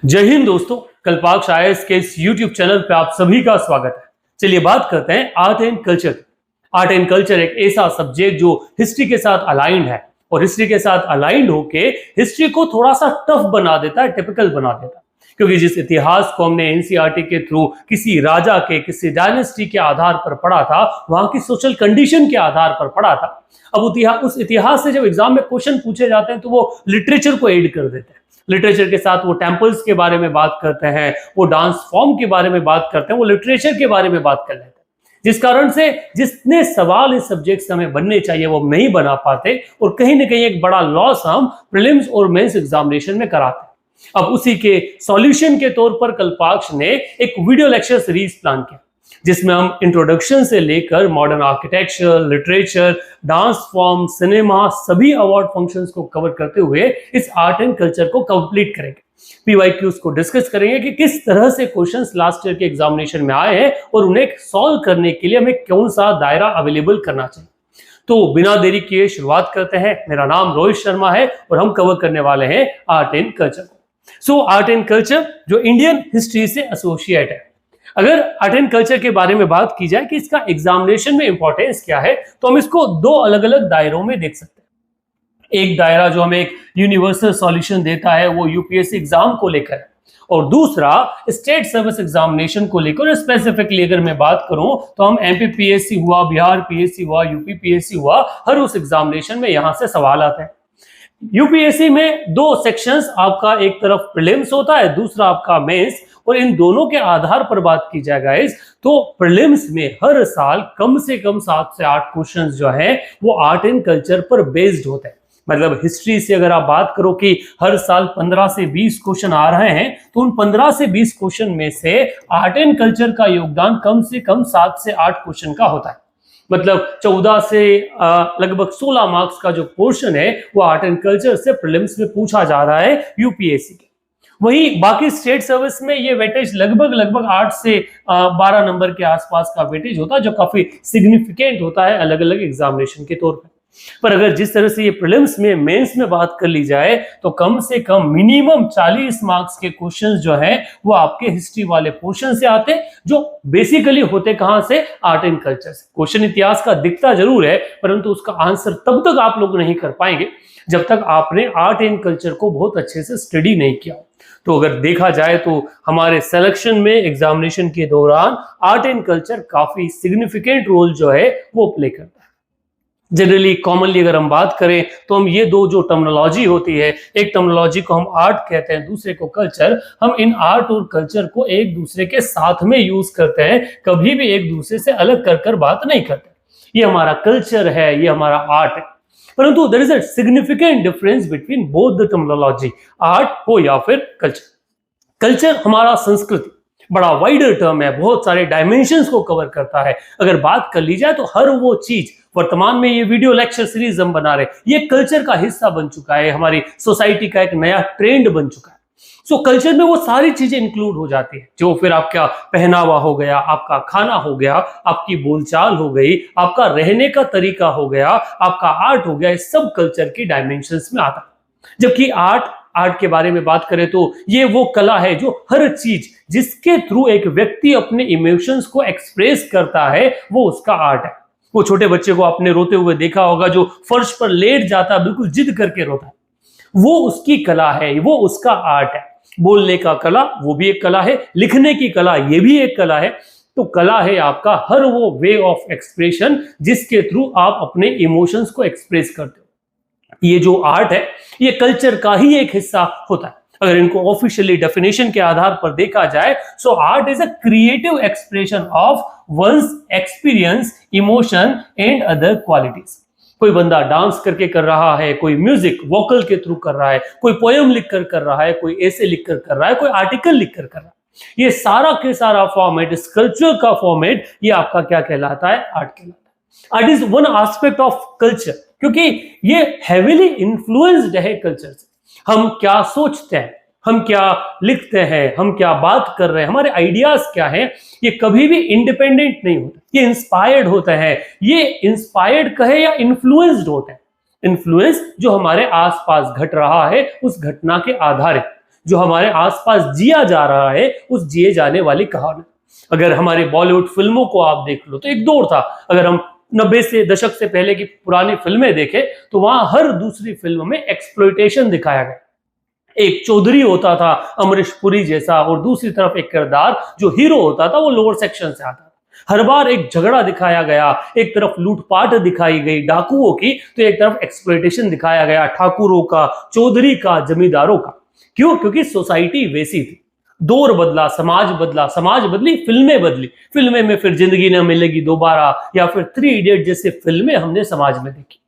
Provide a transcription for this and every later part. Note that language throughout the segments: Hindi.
जय हिंद दोस्तों, कल्पाक्ष आईएएस के इस यूट्यूब चैनल पे आप सभी का स्वागत है। चलिए बात करते हैं art and culture. Art and culture एक ऐसा सब्जेक्ट जो हिस्ट्री के साथ अलाइंड है और हिस्ट्री के साथ अलाइंड होके हिस्ट्री को थोड़ा सा टफ बना देता है, टिपिकल बना देता है। क्योंकि जिस इतिहास को हमने एनसीईआरटी के थ्रू किसी राजा के, किसी डायनेस्टी के आधार पर पढ़ा था, वहां की सोशल कंडीशन के आधार पर पढ़ा था, अब उस इतिहास से जब एग्जाम में क्वेश्चन पूछे जाते हैं तो वो लिटरेचर को एड कर देते हैं। लिटरेचर के साथ वो टेम्पल्स के बारे में बात करते हैं, वो डांस फॉर्म के बारे में बात करते हैं, वो लिटरेचर के बारे में बात कर लेते हैं। जिस कारण से जितने सवाल इस सब्जेक्ट से हमें बनने चाहिए वो हम नहीं बना पाते और कहीं ना कहीं एक बड़ा लॉस हम प्रीलिम्स और मेंस एग्जामिनेशन में कराते हैं। अब उसी के सॉल्यूशन के तौर पर कल्पाक्ष ने एक वीडियो लेक्चर सीरीज प्लान किया, जिसमें हम इंट्रोडक्शन से लेकर modern architecture, literature, dance form, cinema, सभी अवार्ड फंक्शंस को कवर करते हुए इस आर्ट एंड कल्चर को कंप्लीट करेंगे। पीवाईक्यूज को डिस्कस करेंगे कि किस तरह से क्वेश्चंस लास्ट ईयर के एग्जामिनेशन में आए हैं और उन्हें सॉल्व करने के लिए हमें कौन सा दायरा अवेलेबल करना चाहिए। तो बिना देरी किए शुरुआत करते हैं। मेरा नाम रोहित शर्मा है और हम कवर करने वाले हैं आर्ट एंड कल्चर को। सो आर्ट एंड कल्चर जो इंडियन हिस्ट्री से एसोसिएट है। अगर आर्ट एंड कल्चर के बारे में बात की जाए कि इसका एग्जामिनेशन में इंपॉर्टेंस क्या है, तो हम इसको दो अलग अलग दायरों में देख सकते हैं। एक दायरा जो हमें एक यूनिवर्सल सॉल्यूशन देता है वो यूपीएससी एग्जाम को लेकर है, और दूसरा स्टेट सर्विस एग्जामिनेशन को लेकर। स्पेसिफिकली अगर मैं बात करूं तो हम एमपी पीएससी हुआ, बिहार पीएससी हुआ, यूपी पीएससी हुआ, हर उस एग्जामिनेशन में यहां से सवाल आते हैं। यूपीएससी में दो सेक्शंस, आपका एक तरफ प्रीलिम्स होता है, दूसरा आपका मेंस, और इन दोनों के आधार पर बात की जाए गाइस तो प्रीलिम्स में हर साल कम से कम 7 से 8 क्वेश्चंस जो हैं वो आर्ट एंड कल्चर पर बेस्ड होते हैं। मतलब हिस्ट्री से अगर आप बात करो कि हर साल 15 से 20 क्वेश्चन आ रहे हैं, तो उन 15 से 20 क्वेश्चन में से आर्ट एंड कल्चर का योगदान कम से कम 7 से 8 क्वेश्चन का होता है। मतलब 14 से लगभग 16 मार्क्स का जो पोर्शन है वो आर्ट एंड कल्चर से प्रीलिम्स में पूछा जा रहा है यूपीएससी के। वहीं बाकी स्टेट सर्विस में ये वेटेज लगभग 8 से 12 नंबर के आसपास का वेटेज होता है, जो काफी सिग्निफिकेंट होता है अलग अलग एग्जामिनेशन के तौर पर अगर जिस तरह से ये प्रीलिम्स में, मेंस में बात कर ली जाए तो कम से कम मिनिमम 40 मार्क्स के क्वेश्चंस जो है वो आपके हिस्ट्री वाले पोर्शन से आते हैं, जो बेसिकली होते कहां से, आर्ट एंड कल्चर से। क्वेश्चन इतिहास का दिखता जरूर है, परंतु उसका आंसर तब तक आप लोग नहीं कर पाएंगे जब तक आपने आर्ट एंड कल्चर को बहुत अच्छे से स्टडी नहीं किया। तो अगर देखा जाए तो हमारे सिलेक्शन में, एग्जामिनेशन के दौरान आर्ट एंड कल्चर काफी सिग्निफिकेंट रोल जो है वो प्ले करता है। जनरली कॉमनली अगर हम बात करें तो हम ये दो जो टर्मिनोलॉजी होती है, एक टर्मिनोलॉजी को हम आर्ट कहते हैं, दूसरे को कल्चर, हम इन आर्ट और कल्चर को एक दूसरे के साथ में यूज करते हैं, कभी भी एक दूसरे से अलग कर बात नहीं करते। ये हमारा कल्चर है, ये हमारा आर्ट है, परंतु there is a significant difference between both the terminology, art हो या फिर कल्चर। कल्चर हमारा संस्कृति बड़ा वाइडर टर्म है, बहुत सारे डायमेंशंस को कवर करता है। अगर बात कर ली जाए तो हर वो चीज, वर्तमान में ये वीडियो लेक्चर सीरीज हम बना रहे, ये कल्चर का हिस्सा बन चुका है, हमारी सोसाइटी का एक नया ट्रेंड बन चुका है। सो कल्चर में वो सारी चीजें इंक्लूड हो जाती है, जो फिर आपका पहनावा हो गया, आपका खाना हो गया, आपकी बोलचाल हो गई, आपका रहने का तरीका हो गया, आपका आर्ट हो गया, ये सब कल्चर की डायमेंशंस में आता है। जबकि आर्ट के बारे में बात करें तो ये वो कला है जो हर चीज जिसके थ्रू एक व्यक्ति अपने इमोशंस को एक्सप्रेस करता है वो उसका आर्ट है। वो छोटे बच्चे को आपने रोते हुए देखा होगा जो फर्श पर लेट जाता है, बिल्कुल जिद करके रोता है, वो उसकी कला है, वो उसका आर्ट है। बोलने का कला वो भी एक कला है, लिखने की कला ये भी एक कला है। तो कला है आपका हर वो वे ऑफ एक्सप्रेशन जिसके थ्रू आप अपने इमोशंस को एक्सप्रेस करते हो। ये जो आर्ट है ये कल्चर का ही एक हिस्सा होता है। अगर इनको ऑफिशियली डेफिनेशन के आधार पर देखा जाए, so art is a creative expression of one's experience, emotion and other qualities. कोई बंदा डांस करके कर रहा है, कोई म्यूजिक वोकल के थ्रू कर रहा है, कोई पोएम लिखकर कर रहा है, कोई ऐसे लिखकर कर रहा है, कोई आर्टिकल लिखकर कर रहा है। ये सारा के सारा फॉर्मेट, इस कल्चर का फॉर्मेट, ये आपका क्या कहलाता है, आर्ट कहलाता है। Art is one aspect of culture, क्योंकि ये हेविली इन्फ्लुएंस्ड है कल्चर से। हम क्या सोचते हैं, हम क्या लिखते हैं, हम क्या बात कर रहे हैं, हमारे आइडियाज क्या हैं, ये कभी भी इंडिपेंडेंट नहीं होते, ये इंस्पायर्ड होता है। ये इंस्पायर्ड कहे या इन्फ्लुएंस्ड होता है। इन्फ्लुएंस जो हमारे आसपास घट रहा है उस घटना के आधारित। जो हमारे आसपास जिया जा रहा है उस जिए जाने वाली कहानी। अगर हमारे बॉलीवुड फिल्मों को आप देख लो तो एक दौर था, अगर हम 90 से दशक से पहले की पुरानी फिल्में देखें तो वहां हर दूसरी फिल्म में एक्सप्लॉयटेशन दिखाया गया। एक चौधरी होता था अमरीश पुरी जैसा, और दूसरी तरफ एक किरदार जो हीरो होता था वो लोअर सेक्शन से आता था। हर बार एक झगड़ा दिखाया गया, एक तरफ लूटपाट दिखाई गई डाकुओं की, तो एक तरफ एक्सप्लॉयटेशन दिखाया गया ठाकुरों का, चौधरी का, जमींदारों का। क्यों? क्योंकि सोसाइटी वैसी थी। दौर बदला, समाज बदली, फिल्में बदली। फिल्में में फिर जिंदगी न मिलेगी दोबारा या फिर 3 इडियट जैसे फिल्में हमने समाज में देखी।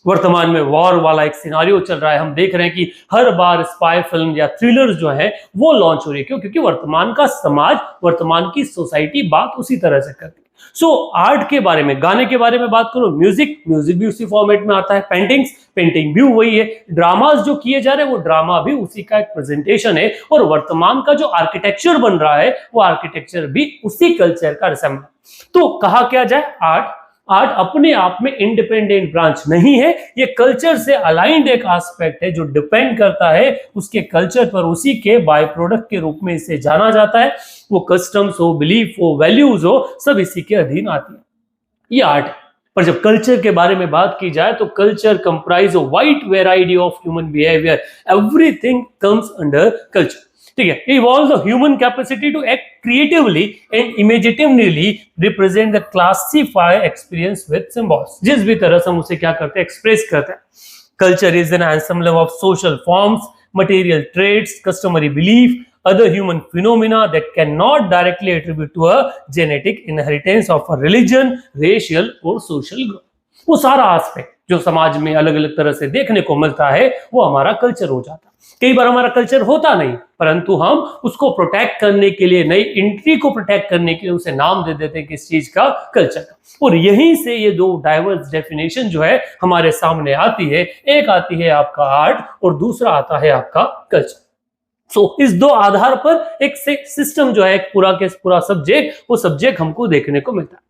वर्तमान में वॉर वाला एक सिनारियो चल रहा है। हम देख रहे हैं कि हर बार स्पाई फिल्म या थ्रिलर्स जो है वो लॉन्च हो रही है। क्यों? क्योंकि वर्तमान का समाज, वर्तमान की सोसाइटी बात उसी तरह से करती है। सो आर्ट के बारे में, गाने के बारे में बात करो, म्यूजिक भी उसी फॉर्मेट में आता है, पेंटिंग भी वही है, ड्रामास जो किए जा रहे हैं वो ड्रामा भी उसी का एक प्रेजेंटेशन है, और वर्तमान का जो आर्किटेक्चर बन रहा है वो आर्किटेक्चर भी उसी कल्चर का रिसेंबल। तो कहा क्या जाए, आर्ट अपने आप में इंडिपेंडेंट ब्रांच नहीं है, ये कल्चर से अलाइंड एक एस्पेक्ट है जो डिपेंड करता है उसके कल्चर पर, उसी के बाय प्रोडक्ट के रूप में इसे जाना जाता है। वो कस्टम्स हो, बिलीफ हो, वैल्यूज हो, सब इसी के अधीन आती है, ये आर्ट है। पर जब कल्चर के बारे में बात की जाए तो culture comprise of wide variety of human behaviour, everything comes under culture. ठीक है, evolve the human capacity to act creatively and imaginatively represent the classify experience with symbols. जिस भी तरह से हम उसे क्या करते हैं, एक्सप्रेस करते हैं। Culture is an ensemble of social forms, material traits, customary belief, other human phenomena that cannot directly attribute to a genetic inheritance of a religion, racial or social group। वो सारा एस्पेक्ट जो समाज में अलग अलग तरह से देखने को मिलता है वो हमारा कल्चर हो जाता है। कई बार हमारा कल्चर होता नहीं, परंतु हम उसको प्रोटेक्ट करने के लिए, नई एंट्री को प्रोटेक्ट करने के लिए उसे नाम दे देते हैं किस चीज का, कल्चर का। और यहीं से ये दो डाइवर्स डेफिनेशन जो है हमारे सामने आती है। एक आती है आपका आर्ट और दूसरा आता है आपका कल्चर। इस दो आधार पर एक सिस्टम जो है, एक पूरा सब्जेक्ट, वो सब्जेक्ट हमको देखने को मिलता है।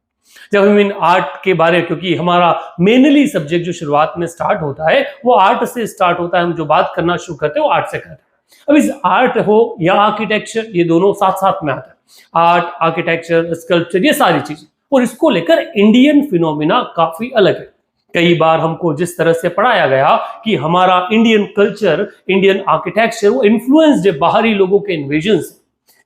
जब हम इन आर्ट के बारे, क्योंकि हमारा मेनली सब्जेक्ट जो शुरुआत में स्टार्ट होता है वो आर्ट से स्टार्ट होता है, हम जो बात करना शुरू करते हैं वो आर्ट से करते हैं। अब इस आर्ट हो या आर्किटेक्चर, ये दोनों साथ साथ में आता है। आर्ट, आर्किटेक्चर, स्कल्पचर, ये सारी चीजें, और इसको लेकर इंडियन फिनोमिना काफी अलग है। कई बार हमको जिस तरह से पढ़ाया गया कि हमारा इंडियन कल्चर, इंडियन आर्किटेक्चर वो इन्फ्लुएंस्ड है बाहरी लोगों के इन्वेजन से,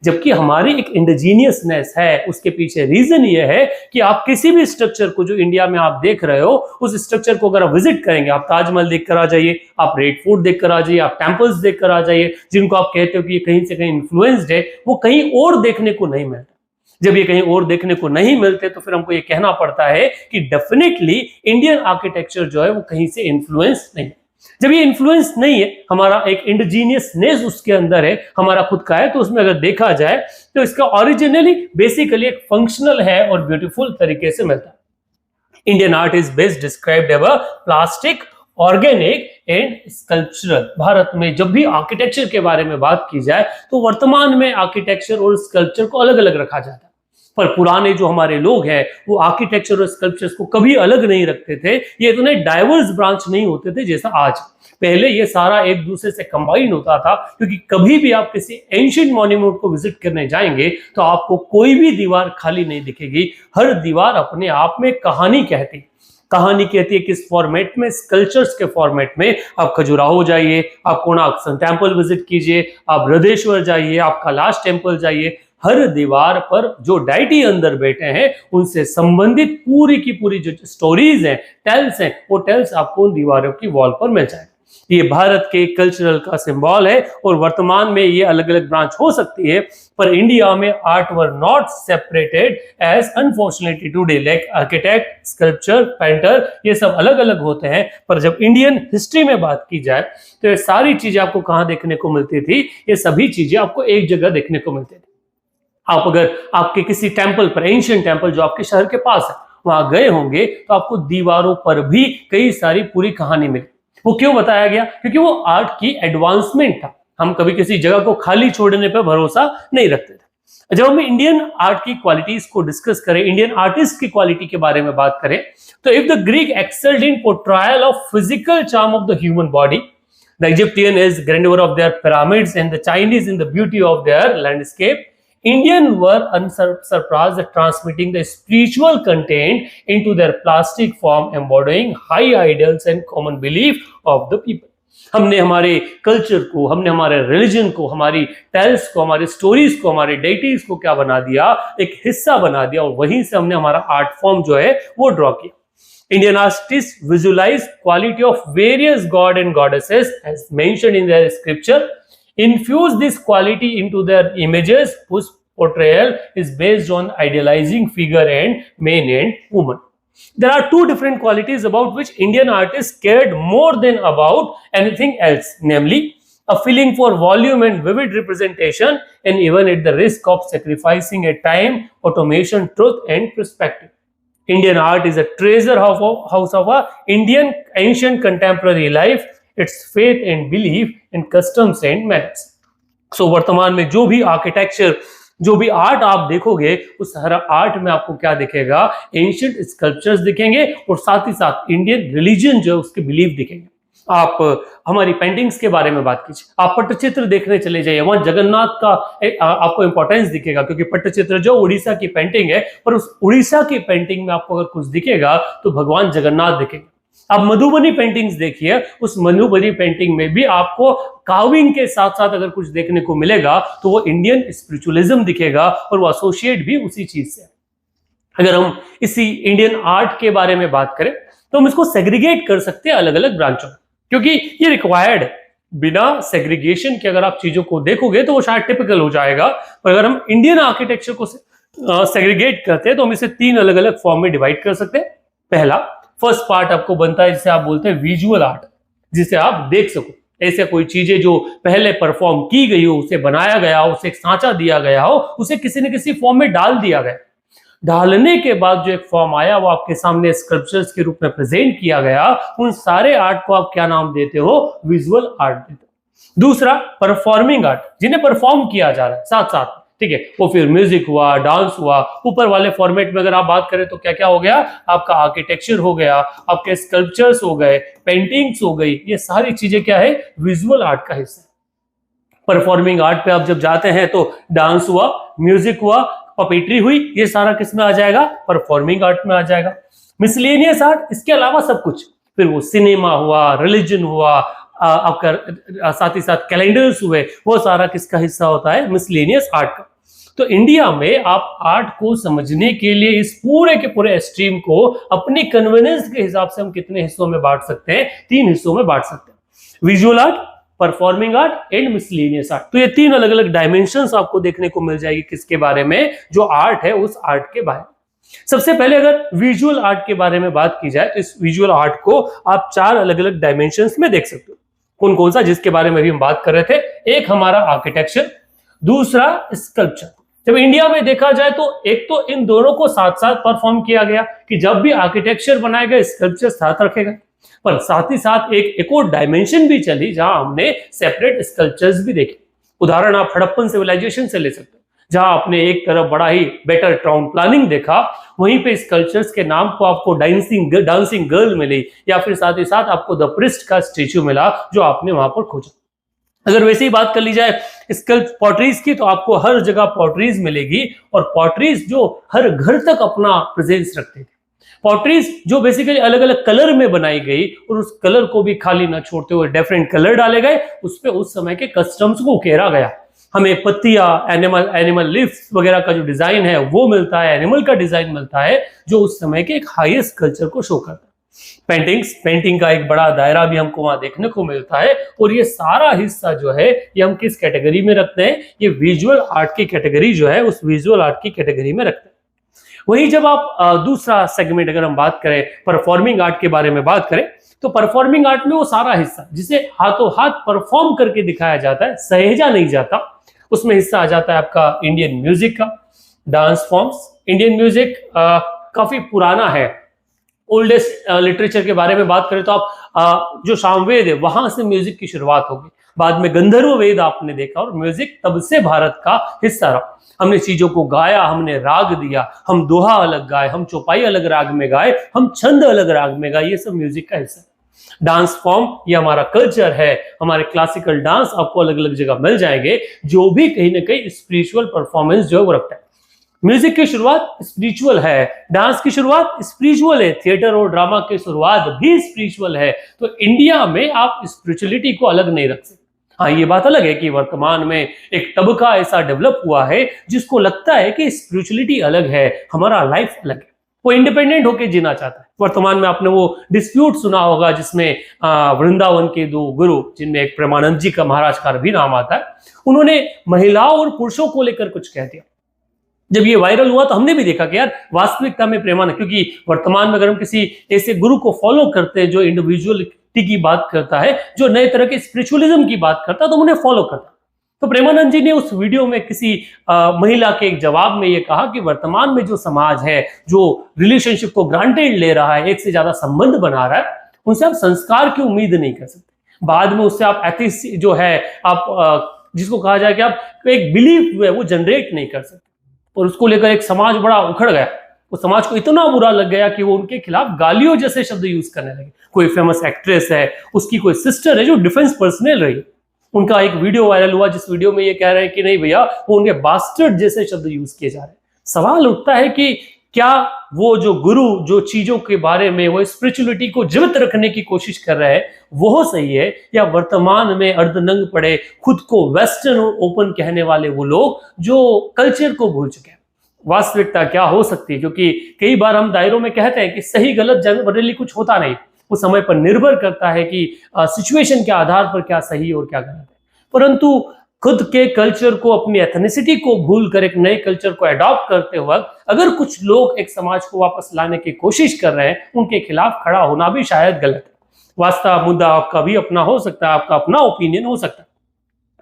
जबकि हमारी एक इंडिजीनियसनेस है। उसके पीछे रीजन ये है कि आप किसी भी स्ट्रक्चर को जो इंडिया में आप देख रहे हो, उस स्ट्रक्चर को अगर आप विजिट करेंगे, आप ताजमहल देख कर आ जाइए, आप रेड फोर्ट देख कर आ जाइए, आप टेम्पल्स देख कर आ जाइए, जिनको आप कहते हो कि ये कहीं से कहीं इन्फ्लुएंस्ड है, वो कहीं और देखने को नहीं मिलता। जब ये कहीं और देखने को नहीं मिलते तो फिर हमको ये कहना पड़ता है कि डेफिनेटली इंडियन आर्किटेक्चर जो है वो कहीं से इन्फ्लुएंस नहीं है। जब ये इन्फ्लुएंस नहीं है, हमारा एक इंडिजीनियसनेस उसके अंदर है, हमारा खुद का है, तो उसमें अगर देखा जाए तो इसका ओरिजिनली बेसिकली एक फंक्शनल है और ब्यूटीफुल तरीके से मिलता है। Indian art is best described as plastic, organic and sculptural. Bharat में जब भी आर्किटेक्चर के बारे में बात की जाए तो वर्तमान में आर्किटेक्चर और स्कल्पचर को अलग अलग रखा जाता है, पर पुराने जो हमारे लोग हैं वो आर्किटेक्चर और स्कल्पचर्स को कभी अलग नहीं रखते थे। ये इतने डाइवर्स ब्रांच नहीं होते थे जैसा आज। पहले ये सारा एक दूसरे से कंबाइन होता था, क्योंकि कभी भी आप किसी एंशिएंट मॉन्यूमेंट को विजिट करने जाएंगे तो आपको कोई भी दीवार खाली नहीं दिखेगी। हर दीवार अपने आप में कहानी कहती है। किस फॉर्मेट में? स्कल्पचर्स के फॉर्मेट में। आप खजुराहो जाइए, आप कोणार्क सन टेम्पल विजिट कीजिए, आप बृहदेश्वर जाइए, आप कैलाश टेम्पल जाइए, हर दीवार पर जो डाइटी अंदर बैठे हैं उनसे संबंधित पूरी की पूरी जो स्टोरीज हैं, टेल्स हैं, वो टेल्स आपको उन दीवारों की वॉल पर मिल जाएगा। ये भारत के कल्चरल का सिंबल है, और वर्तमान में ये अलग अलग ब्रांच हो सकती है, पर इंडिया में art were not separated as unfortunately today, like architect, sculpture, painter, ये सब अलग अलग होते हैं। पर जब इंडियन हिस्ट्री में बात की जाए तो ये सारी चीजें आपको कहाँ देखने को मिलती थी? ये सभी चीजें आपको एक जगह देखने को मिलती थी। आप अगर आपके किसी टेम्पल पर, एंशिएंट टेम्पल जो आपके शहर के पास है, वहां गए होंगे तो आपको दीवारों पर भी कई सारी पूरी कहानी मिली। वो क्यों बताया गया? क्योंकि वो आर्ट की एडवांसमेंट था। हम कभी किसी जगह को खाली छोड़ने पर भरोसा नहीं रखते थे। जब हम इंडियन आर्ट की क्वालिटीज को डिस्कस करें, इंडियन आर्टिस्ट की क्वालिटी के बारे में बात करें, तो if the Greek excelled in portrayal of physical charm of the human body, The Egyptian is grandeur of their pyramids and the Chinese in the beauty of their landscape. Indian were unsurpassed at transmitting the spiritual content into their plastic form, embodying high ideals and common belief of the people. हमने हमारे कल्चर को, हमने हमारे रिलीजन को, हमारी टेल्स को, हमारी स्टोरीज को, हमारे डेटीज को क्या बना दिया, एक हिस्सा बना दिया, और वहीं से हमने हमारा आर्ट फॉर्म जो है वो ड्रॉ किया. Indian artists visualize quality of various god and goddesses as mentioned in their scripture, infuse this quality into their images whose portrayal is based on idealizing figure and man and woman. There are two different qualities about which Indian artists cared more than about anything else, namely a feeling for volume and vivid representation, and even at the risk of sacrificing at time, automation, truth and perspective. Indian art is a treasure house of a Indian ancient contemporary life, its faith and belief in customs and manners. So वर्तमान में जो भी आर्किटेक्चर, जो भी आर्ट आप देखोगे, उस हर आर्ट में आपको क्या दिखेगा, एंशिएंट स्कल्पचर्स दिखेंगे और साथ ही साथ इंडियन रिलीजन जो है उसके बिलीफ दिखेंगे. आप हमारी पेंटिंग्स के बारे में बात कीजिए, आप पट्टचित्र देखने चले जाइए, वहां जगन्नाथ का आपको इंपॉर्टेंस दिखेगा, क्योंकि पट्टचित्र जो उड़ीसा की पेंटिंग है, पर उस उड़ीसा की पेंटिंग में आपको अगर कुछ दिखेगा तो भगवान जगन्नाथ दिखेंगे. आप मधुबनी पेंटिंग्स देखिए, उस मधुबनी पेंटिंग में भी आपको कार्विंग के साथ साथ अगर कुछ देखने को मिलेगा तो वो इंडियन स्पिरिचुअलिज्म दिखेगा और वो एसोसिएट भी उसी चीज से. अगर हम इसी इंडियन आर्ट के बारे में बात करें तो हम इसको सेग्रीगेट कर सकते हैं अलग अलग ब्रांचों में, क्योंकि ये रिक्वायर्ड है. बिना सेग्रीगेशन के अगर आप चीजों को देखोगे तो वो शायद टिपिकल हो जाएगा, पर अगर हम इंडियन आर्किटेक्चर को सेग्रीगेट करते हैं तो हम इसे तीन अलग अलग फॉर्म में डिवाइड कर सकते हैं. पहला, फर्स्ट पार्ट आपको बनता है जिसे आप बोलते हैं विजुअल आर्ट, जिसे आप देख सको, ऐसे कोई चीजें जो पहले परफॉर्म की गई हो, उसे बनाया गया हो, उसे एक सांचा दिया गया हो, उसे किसी न किसी फॉर्म में डाल दिया गया. डालने के बाद जो एक फॉर्म आया वो आपके सामने स्कल्पचर्स के रूप में प्रेजेंट किया गया. उन सारे आर्ट को आप क्या नाम देते हो, विजुअल आर्ट देते हो. दूसरा, परफॉर्मिंग आर्ट, जिन्हें परफॉर्म किया जा रहा है साथ साथ, ठीक है, वो फिर म्यूजिक हुआ, डांस हुआ. ऊपर वाले फॉर्मेट में अगर आप बात करें तो क्या क्या हो गया, आपका आर्किटेक्चर हो गया, आपके स्कल्पचर्स हो गए, पेंटिंग्स हो गई, ये सारी चीजें क्या है, विजुअल आर्ट का हिस्सा. परफॉर्मिंग आर्ट पे आप जब जाते हैं तो डांस हुआ, म्यूजिक हुआ, पपेट्री हुई, ये सारा किस में आ जाएगा, परफॉर्मिंग आर्ट में आ जाएगा. मिसलेनियस आर्ट, इसके अलावा सब कुछ, फिर वो सिनेमा हुआ, रिलीजन हुआ, आपका साथ ही साथ कैलेंडर्स हुए, वो सारा किसका हिस्सा होता है, मिसलेनियस आर्ट का. तो इंडिया में आप आर्ट को समझने के लिए इस पूरे के पूरे स्ट्रीम को अपनी कन्वीनियंस के हिसाब से हम कितने हिस्सों में बांट सकते हैं, तीन हिस्सों में बांट सकते हैं, visual art, performing art and miscellaneous art. तो ये तीन अलग अलग डायमेंशंस आपको देखने को मिल जाएगी किसके बारे में, जो आर्ट है उस आर्ट के बारे में. सबसे पहले अगर विजुअल आर्ट के बारे में बात की जाए तो इस विजुअल आर्ट को आप चार अलग अलग डायमेंशंस में देख सकते हो. कौन कौन सा, जिसके बारे में भी हम बात कर रहे थे. एक हमारा आर्किटेक्चर, दूसरा स्कल्पचर. जब इंडिया में देखा जाए तो एक तो इन दोनों को साथ साथ परफॉर्म किया गया कि जब भी आर्किटेक्चर बनाएगा स्कल्पचर साथ रखेगा, पर साथ ही साथ एक और डायमेंशन भी चली जहां हमने सेपरेट स्कल्पचर्स भी देखे. उदाहरण आप हड़प्पन सिविलाइजेशन से ले सकते हो, जहां आपने एक तरफ बड़ा ही बेटर टाउन प्लानिंग देखा, वहीं पे स्कल्पचर्स के नाम को आपको डांसिंग गर्ल मिली, या फिर साथ ही साथ आपको द प्रिस्ट का स्टेच्यू मिला जो आपने वहां पर खोजा. अगर वैसे ही बात कर ली जाए स्कल्प पॉटरीज की, तो आपको हर जगह पॉटरीज मिलेगी, और पॉटरीज जो हर घर तक अपना प्रेजेंस रखते थे. पॉटरीज जो बेसिकली अलग अलग कलर में बनाई गई, और उस कलर को भी खाली न छोड़ते हुए डिफरेंट कलर डाले गए, उस पे उस समय के कस्टम्स को उकेरा गया. हमें पत्तियां, एनिमल लिफ्स वगैरह का जो डिजाइन है वो मिलता है, एनिमल का डिजाइन मिलता है, जो उस समय के एक हाईएस्ट कल्चर को शो करता है. पेंटिंग का एक बड़ा दायरा भी हमको वहां देखने को मिलता है, और ये सारा हिस्सा जो है ये हम किस कैटेगरी में रखते हैं, ये विजुअल आर्ट की कैटेगरी जो है उस विजुअल आर्ट की कैटेगरी में रखते हैं. वही जब आप दूसरा सेगमेंट अगर हम बात करें, परफॉर्मिंग आर्ट के बारे में बात करें, तो परफॉर्मिंग आर्ट में वो सारा हिस्सा जिसे हाथों हाथ परफॉर्म करके दिखाया जाता है, सहेजा नहीं जाता, उसमें हिस्सा आ जाता है आपका इंडियन म्यूजिक का, डांस फॉर्म्स. इंडियन म्यूजिक काफी पुराना है. ओल्डेस्ट लिटरेचर के बारे में बात करें तो आप जो सामवेद है वहां से म्यूजिक की शुरुआत होगी. बाद में गंधर्व वेद आपने देखा, और म्यूजिक तब से भारत का हिस्सा रहा. हमने चीजों को गाया, हमने राग दिया, हम दोहा अलग गाए, हम चौपाई अलग राग में गाए, हम छंद अलग राग में गाए, ये सब म्यूजिक का हिस्सा है. डांस फॉर्म ये हमारा कल्चर है, हमारे क्लासिकल डांस आपको अलग अलग जगह मिल जाएंगे, जो भी कहीं ना कहीं स्पिरिचुअल परफॉर्मेंस जो है वो रखता है। म्यूजिक की शुरुआत स्पिरिचुअल है, डांस की शुरुआत स्पिरिचुअल है, थिएटर और ड्रामा की शुरुआत भी स्पिरिचुअल है। तो इंडिया में आप स्पिरिचुअलिटी को अलग नहीं रख सकते। हाँ, ये बात अलग है कि वर्तमान में एक तबका ऐसा डेवलप हुआ है जिसको लगता है कि स्पिरिचुअलिटी अलग है, हमारा लाइफ अलग है, वो इंडिपेंडेंट होकर जीना चाहता है। वर्तमान में आपने वो डिस्प्यूट सुना होगा जिसमें वृंदावन के दो गुरु, जिनमें एक प्रेमानंद जी का महाराज का भी नाम आता है, उन्होंने महिलाओं और पुरुषों को लेकर कुछ कह दिया। जब ये वायरल हुआ तो हमने भी देखा कि यार वास्तविकता में प्रेमानंद, क्योंकि वर्तमान में अगर हम किसी ऐसे गुरु को फॉलो करते हैं जो इंडिविजुअलिटी की बात करता है, जो नए तरह के स्पिरिचुअलिज्म की बात करता है, तो उन्हें फॉलो करता। तो प्रेमानंद जी ने उस वीडियो में किसी महिला के एक जवाब में ये कहा कि वर्तमान में जो समाज है, जो रिलेशनशिप को ग्रांटेड ले रहा है, एक से ज्यादा संबंध बना रहा है, उनसे आप संस्कार की उम्मीद नहीं कर सकते। बाद में उससे आप एथिक्स जो है, आप जिसको कहा जाए कि आप एक बिलीफ जो है वो जनरेट नहीं कर सकते। और उसको लेकर एक समाज बड़ा उखड़ गया। उस समाज को इतना बुरा लग गया कि वो उनके खिलाफ गालियों जैसे शब्द यूज करने लगे। कोई फेमस एक्ट्रेस है, उसकी कोई सिस्टर है जो डिफेंस पर्सनल रही, उनका एक वीडियो वायरल हुआ जिस वीडियो में ये कह रहे हैं कि नहीं भैया, वो उनके बास्टर्ड जैसे शब्द यूज किए जा रहे हैं। सवाल उठता है कि क्या वो जो गुरु जो चीजों के बारे में वो स्पिरिचुअलिटी को जीवित रखने की कोशिश कर रहे हैं वो सही है, या वर्तमान में अर्धनंग पड़े खुद को वेस्टर्न और ओपन कहने वाले वो लोग जो कल्चर को भूल चुके हैं? वास्तविकता क्या हो सकती है? क्योंकि कई बार हम दायरों में कहते हैं कि सही गलत जनरली कुछ होता नहीं, वो समय पर निर्भर करता है कि सिचुएशन के आधार पर क्या सही और क्या गलत है। परंतु खुद के कल्चर को, अपनी एथनिसिटी को भूल कर एक नए कल्चर को अडॉप्ट करते वक्त अगर कुछ लोग एक समाज को वापस लाने की कोशिश कर रहे हैं, उनके खिलाफ खड़ा होना भी शायद गलत है। वास्तव मुद्दा आपका भी अपना हो सकता है, आपका अपना ओपिनियन हो सकता है,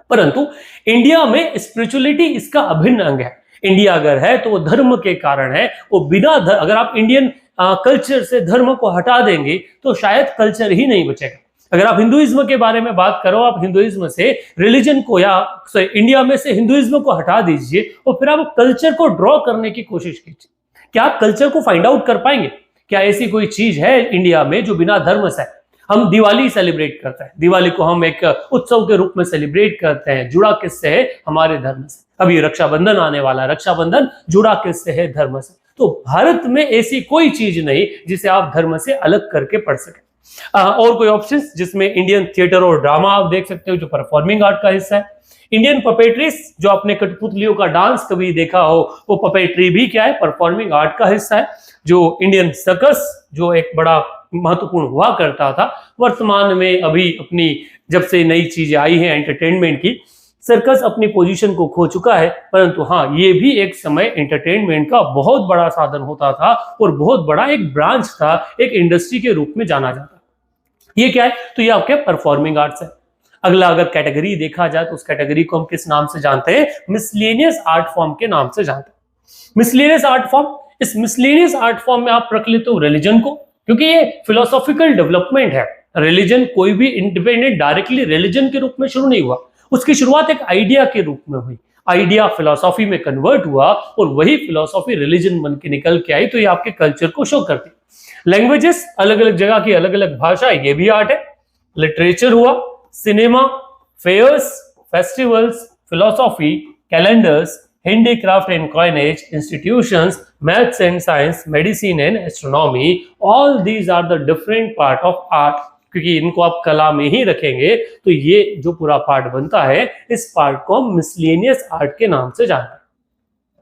परंतु इंडिया में स्पिरिचुअलिटी इसका अभिन्न अंग है। इंडिया अगर है तो वो धर्म के कारण है। वो बिना अगर आप इंडियन कल्चर से धर्म को हटा देंगे तो शायद कल्चर ही नहीं बचेगा। अगर आप हिंदुइज्म के बारे में बात करो, आप हिंदुइज्म से रिलीजन को या इंडिया में से हिंदुइज्म को हटा दीजिए और फिर आप कल्चर को ड्रॉ करने की कोशिश कीजिए। क्या आप कल्चर को फाइंड आउट कर पाएंगे? क्या ऐसी कोई चीज है इंडिया में जो बिना धर्म से? हम दिवाली सेलिब्रेट करते हैं, दिवाली को हम एक उत्सव के रूप में सेलिब्रेट करते हैं, जुड़ा किससे है? हमारे धर्म से। अभी रक्षाबंधन आने वाला है, रक्षाबंधन जुड़ा किससे है? धर्म से। तो भारत में ऐसी कोई चीज नहीं जिसे आप धर्म से अलग करके पढ़ सके। और कोई ऑप्शंस जिसमें इंडियन थिएटर और ड्रामा आप देख सकते हो जो परफॉर्मिंग आर्ट का हिस्सा है। इंडियन पपेट्रीज, जो आपने कठपुतलियों का डांस कभी देखा हो, वो पपेट्री भी क्या है? परफॉर्मिंग आर्ट का हिस्सा है। जो इंडियन सर्कस जो एक बड़ा महत्वपूर्ण हुआ करता था, वर्तमान में अभी अपनी जब से नई चीजें आई हैं एंटरटेनमेंट की, सर्कस अपनी पोजीशन को खो चुका है। परंतु हाँ, ये भी एक समय एंटरटेनमेंट का बहुत बड़ा साधन होता था और बहुत बड़ा एक ब्रांच था, एक इंडस्ट्री के रूप में जाना जाता। ये क्या है? तो ये आपके परफॉर्मिंग आर्ट्स है। अगला अगर कैटेगरी देखा जाए तो उस कैटेगरी को हम किस नाम से जानते हैं? मिसलेनियस आर्ट फॉर्म के नाम से जानते हैं। मिसलेनियस आर्ट फॉर्म, इस मिसलेनियस आर्ट फॉर्म में आप रख लेते हो रिलीजन को, क्योंकि ये फिलोसॉफिकल डेवलपमेंट है। रिलीजन कोई भी इंडिपेंडेंट डायरेक्टली रिलीजन के रूप में शुरू नहीं हुआ, उसकी शुरुआत एक आइडिया के रूप में हुई। आइडिया फिलोसॉफी में कन्वर्ट हुआ और वही फिलोसॉफी रिलीजन बन के निकल के आई। तो ये आपके कल्चर को शो करती है। लैंग्वेजेस, अलग अलग जगह की अलग अलग भाषा, ये भी आर्ट है। लिटरेचर हुआ, cinema, fairs, festivals, philosophy, calendars, handicraft and coinage, institutions, maths and science, medicine and astronomy, all these are the different part of art। क्योंकि इनको आप कला में ही रखेंगे तो ये जो पूरा पार्ट बनता है, इस पार्ट को हम मिसलेनियस आर्ट के नाम से जानते हैं।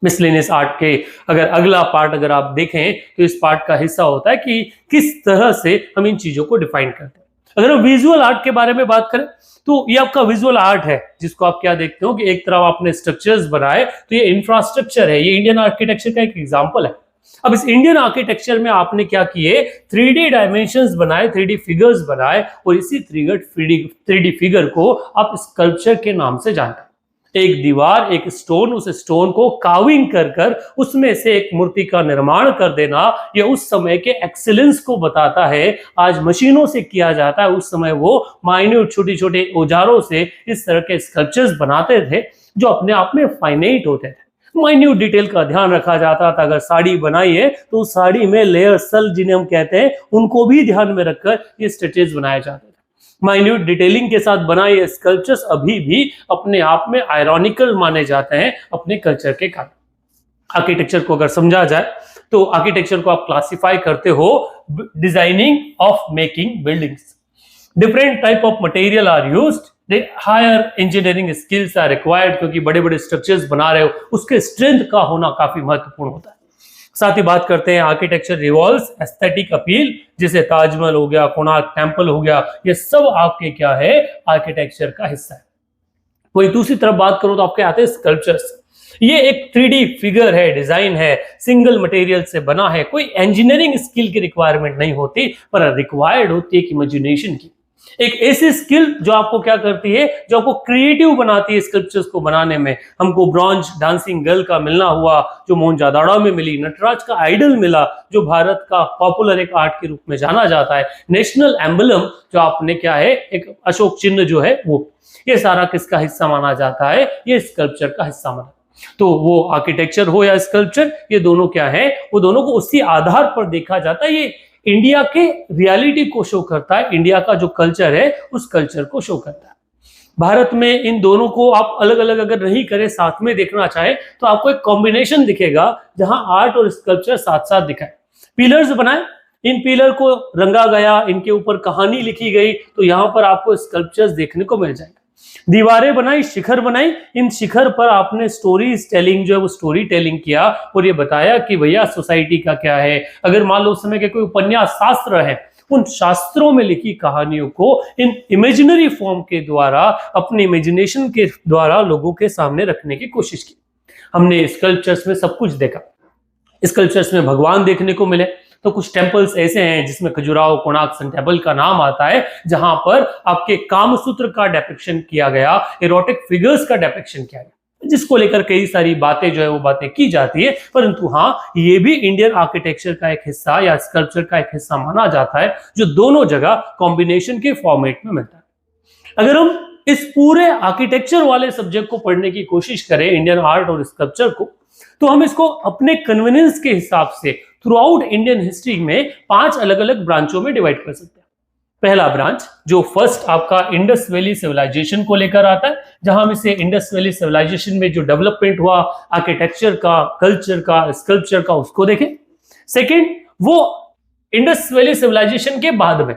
मिसलेनियस आर्ट के अगर अगला पार्ट अगर आप देखें तो इस पार्ट का हिस्सा होता है कि किस तरह से हम इन चीजों को डिफाइन करते हैं। अगर हम विजुअल आर्ट के बारे में बात करें तो ये आपका विजुअल आर्ट है, जिसको आप क्या देखते हो कि एक तरफ आपने स्ट्रक्चर्स बनाए, तो ये इंफ्रास्ट्रक्चर है। ये इंडियन आर्किटेक्चर का एक एग्जांपल है। अब इस इंडियन आर्किटेक्चर में आपने क्या किए? 3D डायमेंशंस बनाए, 3D फिगर्स बनाए, और इसी 3D फिगर को आप स्कल्पचर के नाम से जानते हैं। एक दीवार, एक स्टोन, उस स्टोन को काविंग कर कर उसमें से एक मूर्ति का निर्माण कर देना, यह उस समय के एक्सीलेंस को बताता है। आज मशीनों से किया जाता है, उस समय वो माइन्यूट छोटे छोटे औजारों से इस तरह के स्कल्पचर्स बनाते थे जो अपने आप में फाइनाइट होते थे। माइन्यूट डिटेल का ध्यान रखा जाता था। अगर साड़ी बनाई है तो उस साड़ी में लेयर सल जिन्हें हम कहते हैं उनको भी ध्यान में रखकर ये स्टेचेस बनाए जाते थे। माइन्यूट डिटेलिंग के साथ बनाए स्कल्पचर्स अभी भी अपने आप में आयरॉनिकल माने जाते हैं अपने कल्चर के कारण। आर्किटेक्चर को अगर समझा जाए तो आर्किटेक्चर को आप क्लासिफाई करते हो designing of making buildings. Different type of material are used, higher engineering skills are required, क्योंकि बड़े बड़े स्ट्रक्चर्स बना रहे हो उसके स्ट्रेंथ का होना काफी महत्वपूर्ण होता है। साथ ही बात करते हैं आर्किटेक्चर रिवॉल्व्स एस्थेटिक अपील, जैसे ताजमहल हो गया, कोणार्क टेम्पल हो गया, ये सब आपके क्या है आर्किटेक्चर का हिस्सा है। कोई दूसरी तरफ बात करो तो आपके आते हैं स्कल्पचर्स। ये एक 3D फिगर है, डिजाइन है, सिंगल मटेरियल से बना है, कोई इंजीनियरिंग स्किल की रिक्वायरमेंट नहीं होती, पर रिक्वायर्ड होती है इमेजिनेशन की। एक ऐसी स्किल जो आपको क्या करती है, जो आपको क्रिएटिव बनाती है स्कल्पचर्स को बनाने में। हमको ब्रॉन्ज डांसिंग गर्ल का मिलना हुआ जो मोहनजोदड़ो में मिली, नटराज का आइडल मिला जो भारत का पॉपुलर एक आर्ट के रूप में जाना जाता है, नेशनल एम्बलम जो आपने क्या है एक अशोक चिन्ह जो है वो, ये सारा किसका हिस्सा माना जाता है, ये स्कल्पचर का हिस्सा माना। तो वो आर्किटेक्चर हो या स्कल्पचर, ये दोनों क्या है, वो दोनों को उसी आधार पर देखा जाता है। ये इंडिया के रियलिटी को शो करता है, इंडिया का जो कल्चर है उस कल्चर को शो करता है। भारत में इन दोनों को आप अलग अलग अगर नहीं करें, साथ में देखना चाहे तो आपको एक कॉम्बिनेशन दिखेगा जहां आर्ट और स्कल्पचर साथ साथ दिखाए। पिलर्स बनाए, इन पिलर को रंगा गया, इनके ऊपर कहानी लिखी गई, तो यहां पर आपको स्कल्पचर्स देखने को मिल जाएगा। दीवारें बनाई, शिखर बनाई, इन शिखर पर आपने स्टोरी टेलिंग जो है वो स्टोरी टेलिंग किया और ये बताया कि भैया सोसाइटी का क्या है। अगर मान लो उस समय के कोई उपन्यास शास्त्र है, उन शास्त्रों में लिखी कहानियों को इन इमेजिनरी फॉर्म के द्वारा, अपने इमेजिनेशन के द्वारा लोगों के सामने रखने की कोशिश की। हमने स्कल्पचर्स में सब कुछ देखा। स्कल्पचर्स में भगवान देखने को मिले, तो कुछ टेम्पल्स ऐसे हैं जिसमें खजुराहो कोणार्क सन टेम्पल का नाम आता है, जहां पर आपके कामसूत्र का डेपिक्शन किया गया, एरोटिक फिगर्स का डेपिक्शन किया गया, जिसको लेकर कई सारी बातें जो है वो बातें की जाती है। परंतु हाँ, ये भी इंडियन आर्किटेक्चर का एक हिस्सा या स्कल्पचर का एक हिस्सा माना जाता है, जो दोनों जगह कॉम्बिनेशन के फॉर्मेट में मिलता है। अगर हम इस पूरे आर्किटेक्चर वाले सब्जेक्ट को पढ़ने की कोशिश करें, इंडियन आर्ट और स्कल्पचर को, तो हम इसको अपने कन्वीनियंस के हिसाब से थ्रू आउट इंडियन हिस्ट्री में 5 अलग अलग ब्रांचों में डिवाइड कर सकते हैं। पहला ब्रांच जो फर्स्ट आपका इंडस वैली सिविलाइजेशन को लेकर आता है, जहां हम इसे इंडस वैली सिविलाइजेशन में जो डेवलपमेंट हुआ आर्किटेक्चर का, कल्चर का, स्कल्पचर का, उसको देखें। सेकेंड, वो इंडस वैली सिविलाइजेशन के बाद में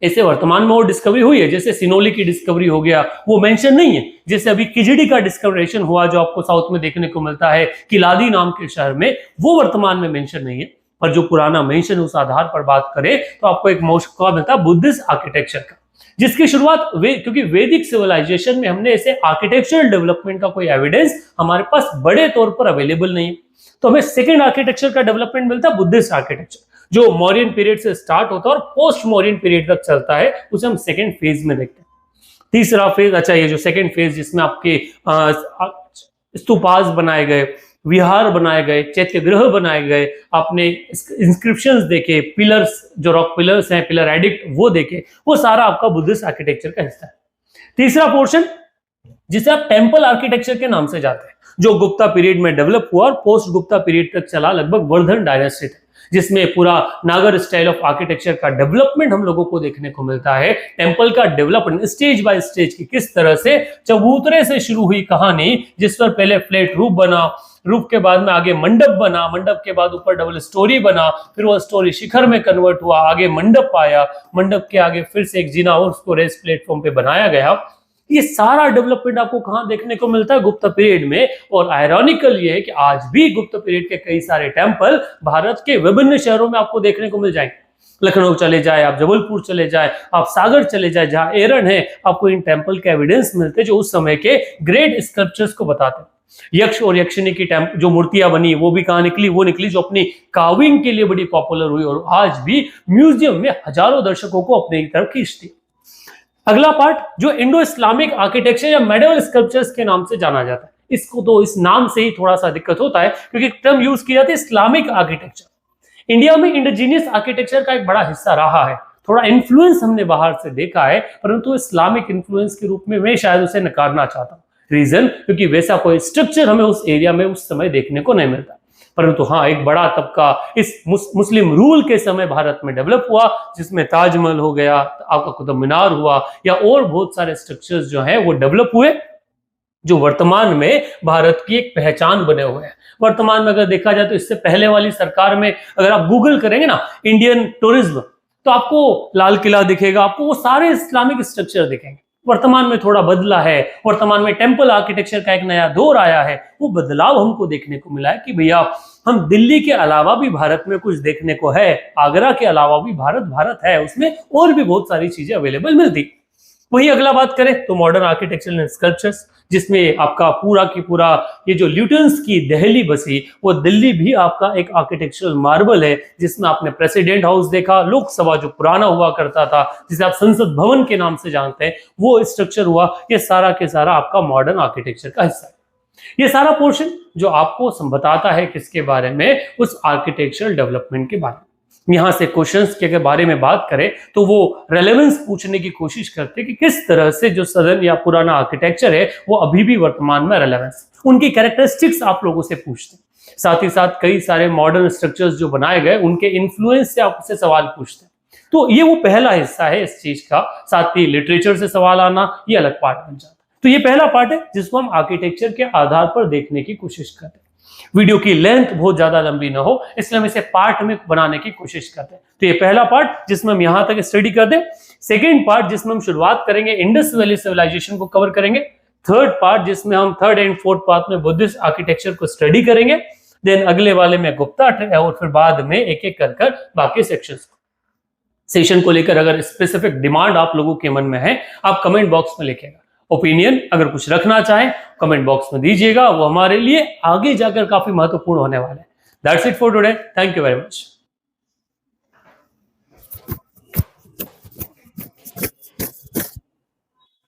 ऐसे वर्तमान में वो डिस्कवरी हुई है, जैसे सिनोली की डिस्कवरी हो गया, वो मेंशन नहीं है। जैसे अभी किजड़ी का डिस्कवरेशन हुआ जो आपको साउथ में देखने को मिलता है किलादी नाम के शहर में, वो वर्तमान में मेंशन नहीं है। पर जो पुराना मेंशन उस आधार पर बात करें तो आपको एक मौका मिलता है बुद्धिस्ट आर्किटेक्चर का, जिसकी शुरुआत क्योंकि वैदिक सिविलाइजेशन में हमने ऐसे आर्किटेक्चरल डेवलपमेंट का कोई एविडेंस हमारे पास बड़े तौर पर अवेलेबल नहीं है, तो हमें सेकेंड आर्किटेक्चर का डेवलपमेंट मिलता है बुद्धिस्ट आर्किटेक्चर, जो मौर्यन पीरियड से स्टार्ट होता है और पोस्ट मौर्यन पीरियड तक चलता है, उसे हम सेकेंड फेज में देखते हैं। तीसरा फेज, अच्छा ये जो सेकेंड फेज जिसमें आपके स्तूपास बनाए गए, विहार बनाए गए, चैत्यगृह बनाए गए, आपने इंस्क्रिप्शंस देखे, पिलर्स जो रॉक पिलर्स हैं, पिलर एडिक्ट वो देखे, वो सारा आपका बुद्धिस्ट आर्किटेक्चर का हिस्सा है। तीसरा पोर्शन जिसे आप टेम्पल आर्किटेक्चर के नाम से जाते हैं, जो गुप्ता पीरियड में डेवलप हुआ और पोस्ट गुप्ता पीरियड तक चला, लगभग वर्धन डायनेस्टी तक, जिसमें पूरा नागर स्टाइल ऑफ आर्किटेक्चर का डेवलपमेंट हम लोगों को देखने को मिलता है। टेंपल का डेवलपमेंट स्टेज बाय स्टेज की किस तरह से चबूतरे से शुरू हुई कहानी, जिस पर पहले फ्लैट रूफ बना, रूफ के बाद में आगे मंडप बना, मंडप के बाद ऊपर डबल स्टोरी बना, फिर वो स्टोरी शिखर में कन्वर्ट हुआ, आगे मंडप आया, मंडप के आगे फिर से एक जीना और उसको रेस्ट प्लेटफॉर्म पे बनाया गया। ये सारा डेवलपमेंट आपको कहां देखने को मिलता है? गुप्त पीरियड में। और आयरॉनिकल ये है कि आज भी गुप्त पीरियड के कई सारे टेंपल भारत के विभिन्न शहरों में आपको देखने को मिल जाएंगे। लखनऊ चले जाए आप, जबलपुर चले जाए आप, सागर चले जाए जहां एरन है, आपको इन टेंपल के एविडेंस मिलते हैं जो उस समय के ग्रेट स्कल्पचर्स को बताते हैं। यक्ष और यक्षिणी की जो मूर्तियां बनी वो भी कहां निकली? वो निकली जो अपनी कार्विंग के लिए बड़ी पॉपुलर हुई और आज भी म्यूजियम में हजारों दर्शकों को अपनी तरफ खींचती। अगला पार्ट जो इंडो इस्लामिक आर्किटेक्चर या मेडिवल स्कल्पचर्स के नाम से जाना जाता है, इसको तो इस नाम से ही थोड़ा सा दिक्कत होता है क्योंकि टर्म यूज की जाती है इस्लामिक आर्किटेक्चर। इंडिया में इंडिजीनियस आर्किटेक्चर का एक बड़ा हिस्सा रहा है, थोड़ा इन्फ्लुएंस हमने बाहर से देखा है, परंतु इस्लामिक इन्फ्लुएंस के रूप में मैं शायद उसे नकारना चाहता हूं। रीजन क्योंकि वैसा कोई स्ट्रक्चर हमें उस एरिया में उस समय देखने को नहीं मिलता। परंतु हाँ, एक बड़ा तबका इस मुस्लिम रूल के समय भारत में डेवलप हुआ, जिसमें ताजमहल हो गया, आपका कुतुब मीनार हुआ, या और बहुत सारे स्ट्रक्चर्स जो हैं वो डेवलप हुए, जो वर्तमान में भारत की एक पहचान बने हुए हैं। वर्तमान में अगर देखा जाए तो इससे पहले वाली सरकार में अगर आप गूगल करेंगे ना इंडियन टूरिज्म, तो आपको लाल किला दिखेगा, आपको वो सारे इस्लामिक स्ट्रक्चर दिखेंगे। वर्तमान में थोड़ा बदला है, वर्तमान में टेम्पल आर्किटेक्चर का एक नया दौर आया है। वो बदलाव हमको देखने को मिला है कि भैया हम दिल्ली के अलावा भी भारत में कुछ देखने को है, आगरा के अलावा भी भारत है, उसमें और भी बहुत सारी चीजें अवेलेबल मिलती। वही अगला बात करें तो मॉडर्न आर्किटेक्चरल स्कल्पचर्स, जिसमें आपका पूरा की पूरा ये जो ल्यूटन्स की दहली बसी, वो दिल्ली भी आपका एक आर्किटेक्चरल मार्बल है, जिसमें आपने प्रेसिडेंट हाउस देखा, लोकसभा जो पुराना हुआ करता था जिसे आप संसद भवन के नाम से जानते हैं, वो स्ट्रक्चर हुआ। ये सारा के सारा आपका मॉडर्न आर्किटेक्चर का हिस्सा है। ये सारा पोर्शन जो आपको बताता है किसके बारे में, उस आर्किटेक्चरल डेवलपमेंट के बारे में। यहां से क्वेश्चंस के बारे में बात करें तो वो रेलेवेंस पूछने की कोशिश करते कि किस तरह से जो सदन या पुराना आर्किटेक्चर है वो अभी भी वर्तमान में रेलेवेंस, उनकी कैरेक्टरिस्टिक्स आप लोगों से पूछते हैं। साथ ही साथ कई सारे मॉडर्न स्ट्रक्चर्स जो बनाए गए उनके इन्फ्लुएंस से आपसे सवाल पूछते हैं। तो ये वो पहला हिस्सा है इस चीज का। साथ ही लिटरेचर से सवाल आना ये अलग पार्ट बन जाता है। तो ये पहला पार्ट है जिसको हम आर्किटेक्चर के आधार पर देखने की कोशिश करते हैं। वीडियो की लेंथ बहुत ज्यादा लंबी ना हो, इसलिए हम इसे पार्ट में बनाने की कोशिश करते हैं। तो ये पहला पार्ट जिसमें हम यहां तक स्टडी करते हैं। सेकेंड पार्ट जिसमें हम शुरुआत करेंगे इंडस वैली सिविलाइजेशन को कवर करेंगे। थर्ड पार्ट जिसमें हम थर्ड एंड फोर्थ पार्ट में बुद्धिस्ट आर्किटेक्चर को स्टडी करेंगे। देन अगले वाले में गुप्ता और फिर बाद में एक एक कर बाकी सेशन को लेकर अगर स्पेसिफिक डिमांड आप लोगों के मन में है, आप कमेंट बॉक्स में लिखेगा। ओपिनियन अगर कुछ रखना चाहें कमेंट बॉक्स में दीजिएगा, वो हमारे लिए आगे जाकर काफी महत्वपूर्ण होने वाला है। That's it for today, thank you very much.